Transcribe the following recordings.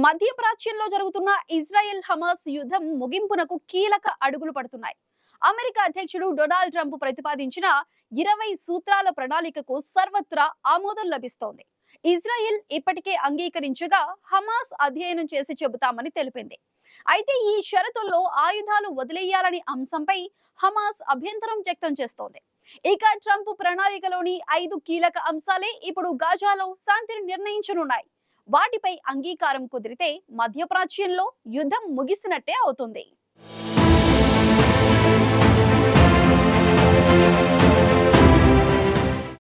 మధ్యప్రాచ్యంలో జరుగుతున్న Israel Hamas యుద్ధం ముగింపునకు కీలక అడుగులు పడుతున్నాయి. అమెరికా అధ్యక్షుడు డొనాల్డ్ ట్రంప్ ప్రతిపాదించిన 20 సూత్రాల ప్రణాళికకు సర్వత్రా ఆమోదం లభిస్తోంది. ఇజ్రాయెల్ ఇప్పటికే అంగీకరించగా హమాస్ అధ్యయనం చేసి చెబుతామని తెలిపింది. అయితే ఈ షరతుల్లో ఆయుధాలు వదిలేయాలని అంశంపై హమాస్ అభ్యంతరం వ్యక్తం చేస్తోంది. ఇక ట్రంప్ ప్రణాళికలోని 5 కీలక అంశాలే ఇప్పుడు గాజాలో శాంతిని నిర్ణయించనున్నాయి. వాటిపై అంగీకారం కుదిరితే మధ్యప్రాచ్యంలో యుద్ధం ముగిసినట్టే అవుతుంది.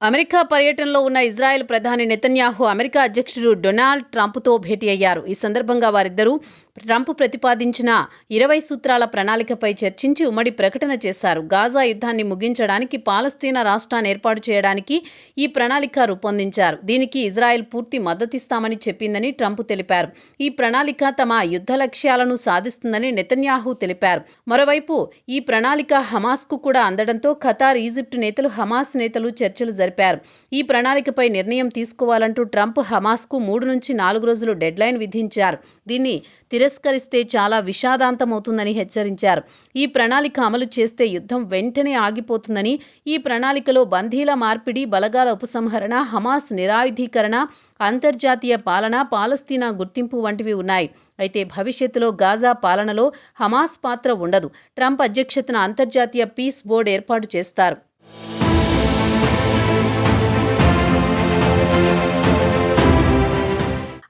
అమెరికా పర్యటనలో ఉన్న ఇజ్రాయెల్ ప్రధాని నెతన్యాహు అమెరికా అధ్యక్షుడు డొనాల్డ్ ట్రంప్తో భేటీ అయ్యారు. ఈ సందర్భంగా వారిద్దరూ ట్రంప్ ప్రతిపాదించిన 20 సూత్రాల ప్రణాళికపై చర్చించి ఉమ్మడి ప్రకటన చేశారు. గాజా యుద్ధాన్ని ముగించడానికి పాలస్తీనా రాష్ట్రాన్ని ఏర్పాటు చేయడానికి ఈ ప్రణాళిక రూపొందించారు. దీనికి ఇజ్రాయెల్ పూర్తి మద్దతిస్తామని చెప్పిందని ట్రంప్ తెలిపారు. ఈ ప్రణాళిక తమ యుద్ధ లక్ష్యాలను సాధిస్తుందని నెతన్యాహు తెలిపారు. మరోవైపు ఈ ప్రణాళిక హమాస్కు కూడా అందడంతో ఖతార్, ఈజిప్ట్ నేతలు, హమాస్ నేతలు చర్చలు జరిపారు. ఈ ప్రణాళికపై నిర్ణయం తీసుకోవాలంటూ ట్రంప్ హమాస్కు 3 నుంచి 4 రోజులు డెడ్లైన్ విధించారు. దీన్ని తిరస్కరిస్తే చాలా విషాదాంతమవుతుందని హెచ్చరించారు. ఈ ప్రణాళిక అమలు చేస్తే యుద్ధం వెంటనే ఆగిపోతుందని, ఈ ప్రణాళికలో బందీల మార్పిడి, బలగాల ఉపసంహరణ, హమాస్ నిరాయుధీకరణ, అంతర్జాతీయ పాలన, పాలస్తీనా గుర్తింపు వంటివి ఉన్నాయి. అయితే భవిష్యత్తులో గాజా పాలనలో హమాస్ పాత్ర ఉండదు. ట్రంప్ అధ్యక్షతన అంతర్జాతీయ పీస్ బోర్డు ఏర్పాటు చేస్తారు.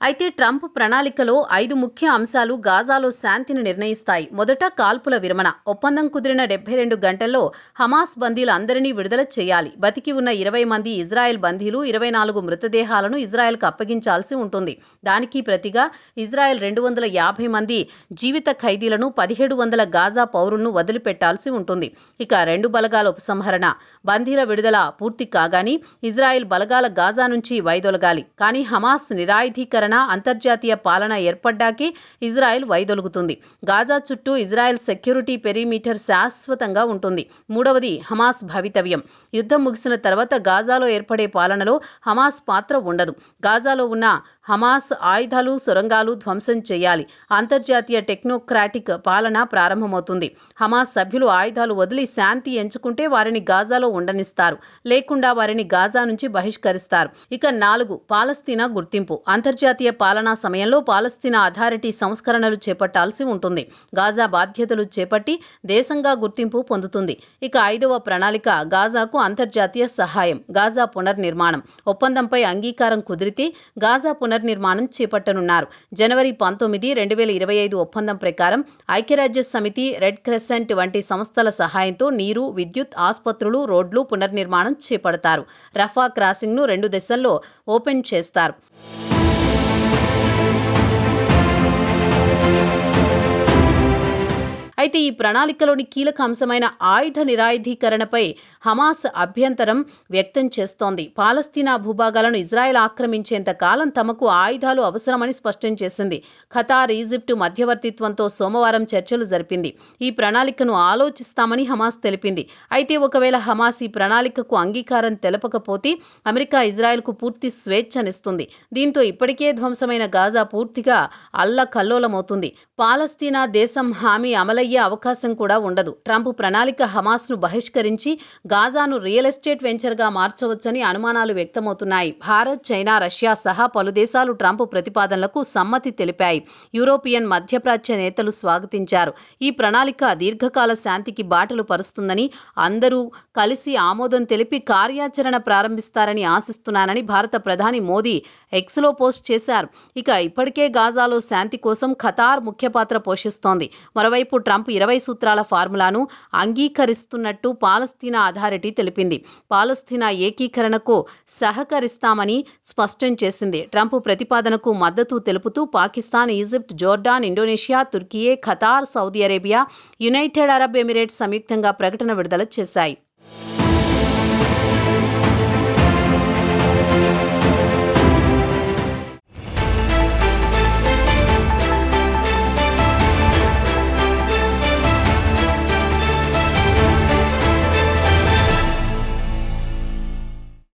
అయితే ట్రంప్ ప్రణాళికలో 5 ముఖ్య అంశాలు గాజాలో శాంతిని నిర్ణయిస్తాయి. మొదట కాల్పుల విరమణ. ఒప్పందం కుదిరిన 72 గంటల్లో హమాస్ బందీలు అందరినీ విడుదల చేయాలి. బతికి ఉన్న 20 మంది ఇజ్రాయెల్ బందీలు, 24 మృతదేహాలను ఇజ్రాయెల్కు అప్పగించాల్సి ఉంటుంది. దానికి ప్రతిగా ఇజ్రాయెల్ 250 మంది జీవిత ఖైదీలను, 1700 గాజా పౌరులను వదిలిపెట్టాల్సి ఉంటుంది. ఇక 2 బలగాల ఉపసంహరణ. బందీల విడుదల పూర్తి కాగానే ఇజ్రాయెల్ బలగాల గాజా నుంచి వైదొలగాలి. కానీ హమాస్ నిరాయుధీకరణ, అంతర్జాతీయ పాలన ఏర్పడ్డాకే ఇజ్రాయెల్ వైదొలుగుతుంది. గాజా చుట్టూ ఇజ్రాయెల్ సెక్యూరిటీ పెరిమీటర్ శాశ్వతంగా ఉంటుంది. మూడవది హమాస్ భవితవ్యం. యుద్ధం ముగిసిన తర్వాత గాజాలో ఏర్పడే పాలనలో హమాస్ పాత్ర ఉండదు. గాజాలో ఉన్న హమాస్ ఆయుధాలు, సొరంగాలు ధ్వంసం చేయాలి. అంతర్జాతీయ టెక్నోక్రాటిక్ పాలన ప్రారంభమవుతుంది. హమాస్ సభ్యులు ఆయుధాలు వదిలి శాంతి ఎంచుకుంటే వారిని గాజాలో ఉండనిస్తారు, లేకుండా వారిని గాజా నుంచి బహిష్కరిస్తారు. ఇక 4 పాలస్తీనా గుర్తింపు. అంతర్జాతీయ పాలనా సమయంలో పాలస్తీనా అథారిటీ సంస్కరణలు చేపట్టాల్సి ఉంటుంది. గాజా బాధ్యతలు చేపట్టి దేశంగా గుర్తింపు పొందుతుంది. ఇక 5వ ప్రణాళిక గాజాకు అంతర్జాతీయ సహాయం, గాజా పునర్నిర్మాణం. ఒప్పందంపై అంగీకారం కుదిరితే గాజా పునర్నిర్మాణం చేపట్టనున్నారు. జనవరి 19, 2025 ఒప్పందం ప్రకారం ఐక్యరాజ్య సమితి, రెడ్ క్రెసెంట్ వంటి సంస్థల సహాయంతో నీరు, విద్యుత్, ఆసుపత్రులు, రోడ్లు పునర్నిర్మాణం చేపడతారు. రఫా క్రాసింగ్ను 2 దశల్లో ఓపెన్ చేస్తారు. అయితే ఈ ప్రణాళికలోని కీలక అంశమైన ఆయుధ నిరాయుధీకరణపై హమాస్ అభ్యంతరం వ్యక్తం చేస్తోంది. పాలస్తీనా భూభాగాలను ఇజ్రాయెల్ ఆక్రమించేంత కాలం తమకు ఆయుధాలు అవసరమని స్పష్టం చేసింది. ఖతార్, ఈజిప్ట్ మధ్యవర్తిత్వంతో సోమవారం చర్చలు జరిపింది. ఈ ప్రణాళికను ఆలోచిస్తామని హమాస్ తెలిపింది. అయితే ఒకవేళ హమాస్ ఈ ప్రణాళికకు అంగీకారం తెలపకపోతే అమెరికా ఇజ్రాయెల్కు పూర్తి స్వేచ్ఛనిస్తుంది. దీంతో ఇప్పటికే ధ్వంసమైన గాజా పూర్తిగా అల్లకల్లోలమవుతుంది. పాలస్తీనా దేశం హామీ అమలయ్యే అవకాశం కూడా ఉండదు. ట్రంప్ ప్రణాళిక హమాస్ను బహిష్కరించి గాజాను రియల్ ఎస్టేట్ వెంచర్గా మార్చవచ్చని అనుమానాలు వ్యక్తమవుతున్నాయి. భారత్, చైనా, రష్యా సహా పలు దేశాలు ట్రంప్ ప్రతిపాదనలకు సమ్మతి తెలిపాయి. యూరోపియన్, మధ్యప్రాచ్య నేతలు స్వాగతించారు. ఈ ప్రణాళిక దీర్ఘకాల శాంతికి బాటలు పరుస్తుందని, అందరూ కలిసి ఆమోదం తెలిపి కార్యాచరణ ప్రారంభిస్తారని ఆశిస్తున్నానని భారత ప్రధాని మోదీ ఎక్స్లో పోస్ట్ చేశారు. ఇక ఇప్పటికే గాజాలో శాంతి కోసం ఖతార్ ముఖ్య పాత్ర పోషిస్తోంది. మరోవైపు ట్రంప్ 20 సూత్రాల ఫార్ములాను అంగీకరిస్తున్నట్టు పాలస్తీనా అథారిటీ తెలిపింది. పాలస్తీనా ఏకీకరణకు సహకరిస్తామని స్పష్టం చేసింది. ట్రంప్ ప్రతిపాదనకు మద్దతు తెలుపుతూ Pakistan, Egypt, Jordan, Indonesia, Türkiye, Qatar, Saudi Arabia, United Arab Emirates సంయుక్తంగా ప్రకటన విడుదల చేశాయి.